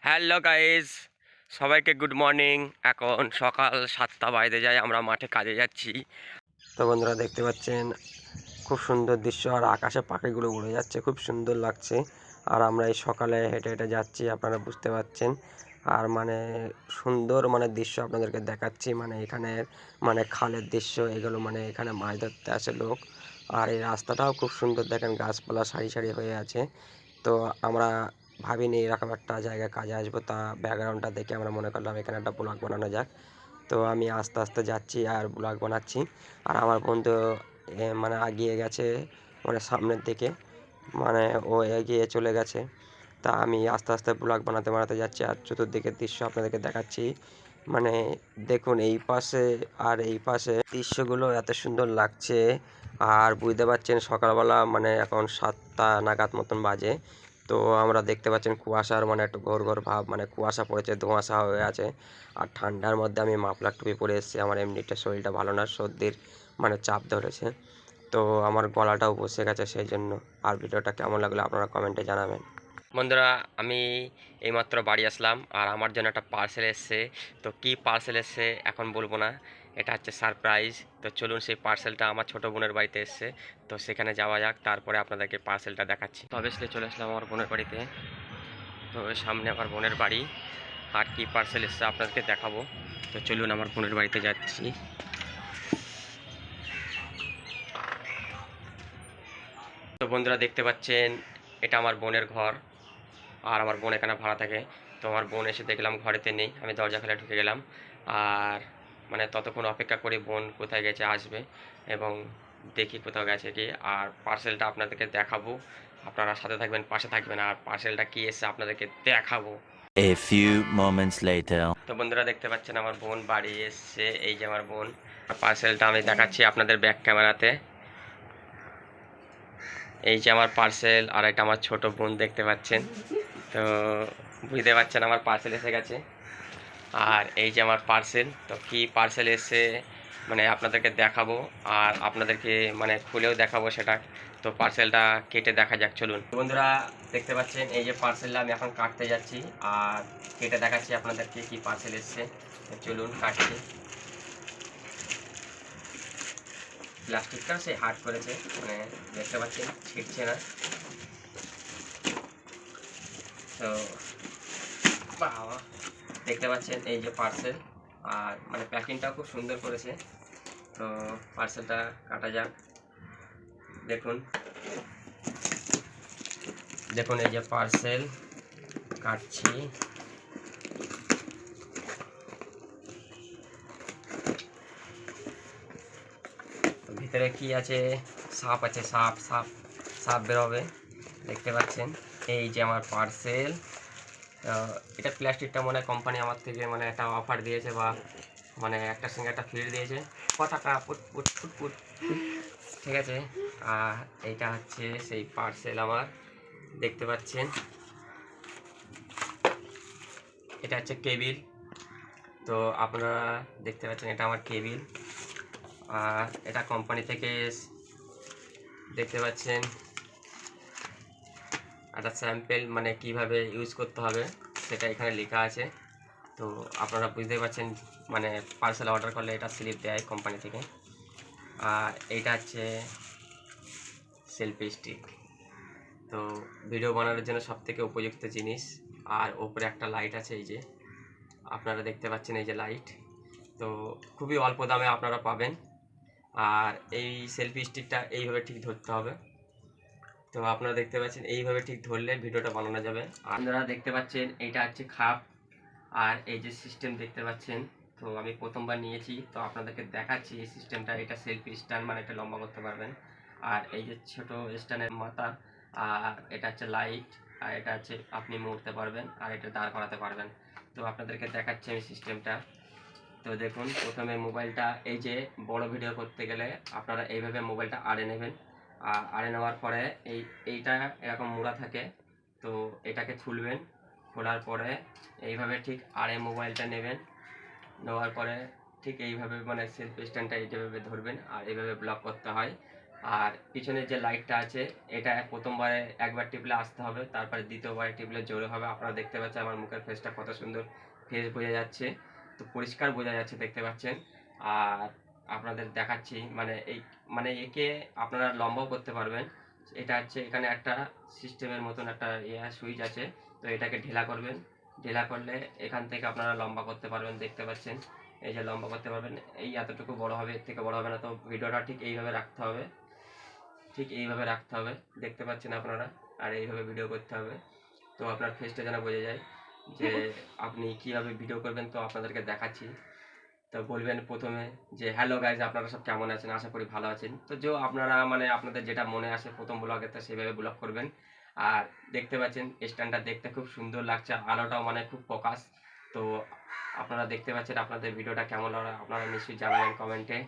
Hello guys, সবাইকে good morning. এখন সকাল 7টা বাজতে যায়, আমরা মাঠে কাজে যাচ্ছি। তো বন্ধুরা দেখতে পাচ্ছেন খুব সুন্দর দৃশ্য, আর আকাশে পাখিগুলো উড়ে যাচ্ছে, খুব সুন্দর লাগছে। আর আমরা এই সকালে হেঁটে হেঁটে যাচ্ছি, আপনারা বুঝতে পাচ্ছেন। আর সুন্দর দৃশ্য আপনাদেরকে দেখাচ্ছি, এখানে খালের দৃশ্য এগুলো, এখানে মাছ ধরতে আসে লোক। আর এই রাস্তাটাও খুব সুন্দর, দেখেন গাছপালা সারি সারি হয়ে আছে। তো আমরা ভাবিনি এরকম একটা জায়গায় কাজে আসবো, তা ব্যাকগ্রাউন্ডটা দেখে আমরা মনে করলাম এখানে একটা ব্লগ বানানো যাক। তো আমি আস্তে আস্তে যাচ্ছি আর ব্লগ বানাচ্ছি। আর আমার বন্ধু এগিয়ে গেছে, সামনের দিকে, মানে ও এগিয়ে চলে গেছে। তা আমি আস্তে আস্তে ব্লগ বানাতে বানাতে যাচ্ছি, আর চতুর্দিকের দৃশ্য আপনাদেরকে দেখাচ্ছি। মানে দেখুন এই পাশে আর এই পাশে দৃশ্যগুলো এত সুন্দর লাগছে। আর বুঝতে পারছেন সকালবেলা, এখন 7টা নাগাদ মতন বাজে। তো আমরা দেখতে পাচ্ছেন কুয়াশার একটু ঘোর ঘোর ভাব, কুয়াশা পড়েছে, ধোঁয়াশা হয়ে আছে। আর ঠান্ডার মধ্যে আমি মাফলার টুপি পরে এসেছি, আমার এমনিতে শরীরটা ভালো না, সর্দির চাপ ধরেছে। তো আমার গলাটাও বসে গেছে সেই জন্য। আর ভিডিওটা কেমন লাগলো আপনারা কমেন্টে জানাবেন। বন্ধুরা, আমি এইমাত্র বাড়ি আসলাম, আর আমার জন্য একটা পার্সেল এসছে। তো কি পার্সেল এসছে এখন বলবো না, এটা হচ্ছে সারপ্রাইজ। তো চলুন, সেই পার্সেলটা আমার ছোট বোনের বাড়িতে এসছে। তো সেখানে যাওয়া যাক, তারপরে আপনাদেরকে পার্সেলটা দেখাচ্ছি। তো অবভিয়াসলি চলে আসলাম আমার বোনের বাড়িতে। তো সামনে আমার বোনের বাড়ি, আর কি পার্সেল এসছে আপনাদেরকে দেখাবো। তো চলুন, আমার বোনের বাড়িতে যাচ্ছি। তো বন্ধুরা দেখতে পাচ্ছেন, এটা আমার বোনের ঘর, আর আমার বোন এখানে ভাড়া থাকে। তো আমার বোন এসে দেখলাম ঘরেতে নেই, আমি দরজা খুলে ঢুকে গেলাম। আর ততক্ষণ অপেক্ষা করি বোন কোথায় গেছে, আসবে, এবং দেখি কোথাও গেছে কি। আর পার্সেলটা আপনাদেরকে দেখাবো, আপনারা সাথে থাকবেন, পাশে থাকবেন, আর পার্সেলটা কি এসছে আপনাদেরকে দেখাবো। A few moments later. তো বন্ধুরা দেখতে পাচ্ছেন আমার বোন বাড়ি এসছে, এই যে আমার বোন। পার্সেলটা আমি দেখাচ্ছি আপনাদের ব্যাক ক্যামেরাতে। এই যে আমার পার্সেল, আর এটা আমার ছোট বোন দেখতে পাচ্ছেন। তো বুঝতে পারছেন আমার পার্সেল এসে গেছে। আর এই যে আমার পার্সেল, তো কি পার্সেল এসে আপনাদেরকে দেখাবো, আর আপনাদেরকে খুলেও দেখাবো সেটা। তো পার্সেলটা কেটে দেখা যাক, চলুন। বন্ধুরা দেখতে পাচ্ছেন এই যে পার্সেলটা আমি এখন কাটতে যাচ্ছি, আর কেটে দেখাচ্ছি আপনাদেরকে কি পার্সেল এসছে। চলুন কাটছি। প্লাস্টিকটা সে হার্ড করেছে, দেখতে পাচ্ছেন ছিটছে না। তো বাবা, দেখতে পাচ্ছেন এই যে পার্সেল, আর প্যাকিংটাও খুব সুন্দর করেছে। তো পার্সেলটা কাটা যাক। দেখুন দেখুন এই যে পার্সেল কাটছি। ভিতরে কি আছে, সাপ আছে, সাপ সাপ সাপ বেরোবে, দেখতে পাচ্ছেন। এই যে আমার পার্সেল। এটা প্লাস্টিকটা কোম্পানি আমার থেকে একটা অফার দিয়েছে, বা একটার সঙ্গে একটা ফ্রি দিয়েছে, কথাটা পুট পুট ফুট ফুট, ঠিক আছে। আর এইটা হচ্ছে সেই পার্সেল আমার, দেখতে পাচ্ছেন। এটা হচ্ছে কেবিল। তো আপনারা দেখতে পাচ্ছেন এটা আমার কেবিল, আর এটা কোম্পানি থেকে দেখতে পাচ্ছেন একটা স্যাম্পেল, কিভাবে ইউজ করতে হবে সেটা এখানে লেখা আছে। তো আপনারা বুঝতে পারছেন, পার্সেল অর্ডার করলে এটা স্লিপ দেয় কোম্পানি থেকে। আর এইটা হচ্ছে সেলফি স্টিক। তো ভিডিও বানানোর জন্য সবথেকে উপযুক্ত জিনিস। আর ওপরে একটা লাইট আছে, এই যে আপনারা দেখতে পাচ্ছেন, এই যে লাইট। তো খুবই অল্প দামে আপনারা পাবেন। আর এই সেলফি স্টিকটা এইভাবে ঠিক ধরতে হবে। তো আপনারা দেখতে পাচ্ছেন এইভাবে ঠিক ধরলে ভিডিওটা বানানো যাবে। আপনারা দেখতে পাচ্ছেন এইটা হচ্ছে খাপ, আর এই যে সিস্টেম দেখতে পাচ্ছেন। তো আমি প্রথমবার নিয়েছি, তো আপনাদেরকে দেখাচ্ছি এই সিস্টেমটা। এটা সেলফি স্ট্যান্ড, এটা লম্বা করতে পারবেন। আর এই যে ছোট স্ট্যান্ডের মাথা, আর এটা হচ্ছে লাইট, আর এটা হচ্ছে আপনি মুড়তে পারবেন, আর এটা দাঁড় করাতে পারবেন। তো আপনাদেরকে দেখাচ্ছি আমি সিস্টেমটা। তো দেখুন, প্রথমে মোবাইলটা, এই যে বড় ভিডিও করতে গেলে আপনারা এইভাবে মোবাইলটা আড়ে নেবেন। আর আড়ে নেওয়ার পরে এইটা এরকম মোড়া থাকে, তো এটাকে খুলবেন। খোলার পরে এইভাবে ঠিক আড়ে মোবাইলটা নেবেন। নেওয়ার পরে ঠিক এইভাবে সেলফি স্ট্যান্ডটা এইভাবে ধরবেন, আর এইভাবে ব্লক করতে হয়। আর পিছনের যে লাইটটা আছে এটা প্রথমবারে একবার টিপলে আসতে হবে, তারপরে দ্বিতীয়বারে টিপলে জোরে হবে। আপনারা দেখতে পাচ্ছেন আমার মুখের ফেসটা কত সুন্দর ফেস বোঝা যাচ্ছে, তো পরিষ্কার বোঝা যাচ্ছে দেখতে পাচ্ছেন। আর আপনাদের দেখাচ্ছি মানে একে আপনারা লম্বাও করতে পারবেন। এটা হচ্ছে এখানে একটা সিস্টেমের মতন একটা সুইচ আছে, তো এটাকে ঢেলা করবেন। ঢেলা করলে এখান থেকে আপনারা লম্বা করতে পারবেন, দেখতে পাচ্ছেন এই যে লম্বা করতে পারবেন। এই এতটুকু বড় হবে, এর থেকে বড় হবে না। তো ভিডিওটা ঠিক এইভাবে রাখতে হবে, ঠিক এইভাবে রাখতে হবে, দেখতে পাচ্ছেন আপনারা। আর এইভাবে ভিডিও করতে হবে, তো আপনার ফেসটা যেন বোঝা যায় যে আপনি কীভাবে ভিডিও করবেন। তো আপনাদেরকে দেখাচ্ছি। তো বলবেন প্রথমে যে হ্যালো গাইজ, আপনারা সব কেমন আছেন, আশা করি ভালো আছেন। তো যে আপনারা আপনাদের যেটা মনে আসে প্রথম ব্লগে, তো সেভাবে ব্লগ করবেন। আর দেখতে পাচ্ছেন স্ট্যান্ডটা দেখতে খুব সুন্দর লাগছে, আলোটাও খুব ফোকাস। তো আপনারা দেখতে পাচ্ছেন, আপনাদের ভিডিওটা কেমন লাগলো আপনারা নিশ্চয়ই জানাবেন কমেন্টে।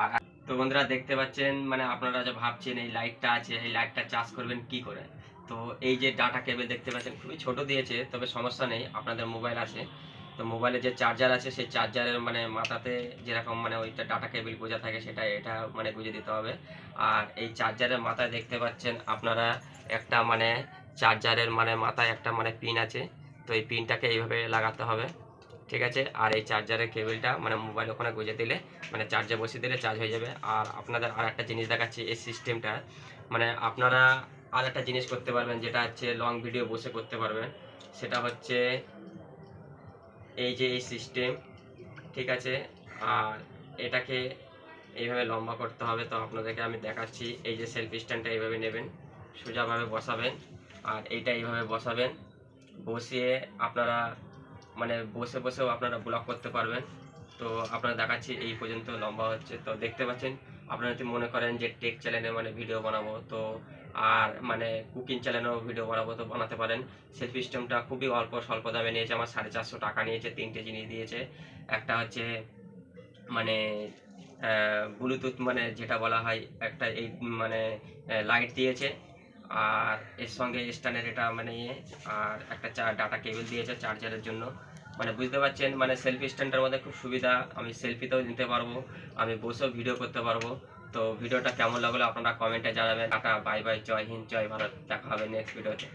আর তো বন্ধুরা দেখতে পাচ্ছেন আপনারা যে ভাবছেন এই লাইটটা আছে, এই লাইটটা চার্জ করবেন কি করে। তো এই যে ডাটা কেবল দেখতে পাচ্ছেন খুবই ছোট দিয়েছে, তবে সমস্যা নেই, আপনাদের মোবাইল আছে। তো মোবাইলে যে চার্জার আছে সেই চার্জারের মাথাতে যেরকম ওইটা ডাটা কেবল গোজা থাকে, সেটা এটা গুঁজে দিতে হবে। আর এই চার্জারের মাথায় দেখতে পাচ্ছেন আপনারা একটা চার্জারের মাথায় একটা পিন আছে, তো এই পিনটাকে এইভাবে লাগাতে হবে, ঠিক আছে। আর এই চার্জারের কেবলটা মোবাইল ওখানে গুঁজে দিলে চার্জে বসিয়ে দিলে চার্জ হয়ে যাবে। আর আপনাদের আর একটা জিনিস দেখাচ্ছি, এই সিস্টেমটা আপনারা আর একটা জিনিস করতে পারবেন, যেটা হচ্ছে লং ভিডিও বসে করতে পারবেন। সেটা হচ্ছে এই যে এই সিস্টেম, ঠিক আছে। আর এটাকে এইভাবে লম্বা করতে হবে, তো আপনাদেরকে আমি দেখাচ্ছি। এই যে সেলফি স্ট্যান্ডটা এইভাবে নেবেন, সোজাভাবে বসাবেন, আর এইটা এইভাবে বসাবেন। বসিয়ে আপনারা বসে বসেও আপনারা ব্লগ করতে পারবেন। তো আপনারা দেখাচ্ছি এই পর্যন্ত লম্বা হচ্ছে। তো দেখতে পাচ্ছেন, আপনারা যদি মনে করেন যে টেক চ্যানেলে ভিডিও বানাবো, তো আর কুকিং চ্যানেলেও ভিডিও বানাবো, তো বানাতে পারেন। সেলফি স্ট্যান্ডটা খুবই স্বল্প দামে নিয়েছে, আমার 450 টাকা নিয়েছে। 3টে জিনিস দিয়েছে, একটা হচ্ছে ব্লুটুথ যেটা বলা হয়, একটা এই লাইট দিয়েছে, আর এর সঙ্গে স্ট্যান্ডের এটা আর একটা ডাটা কেবল দিয়েছে চার্জারের জন্য। বুঝতে পারছেন, সেলফি স্ট্যান্ডের মধ্যে খুব সুবিধা। আমি সেলফিতেও নিতে পারবো, আমি বসেও ভিডিও করতে পারবো। তো ভিডিওটা কেমন লাগলো আপনারা কমেন্টে জানাবেন। টাটা, বাই বাই, জয় হিন্দ, জয় ভারত। দেখা হবে নেক্সট ভিডিওতে।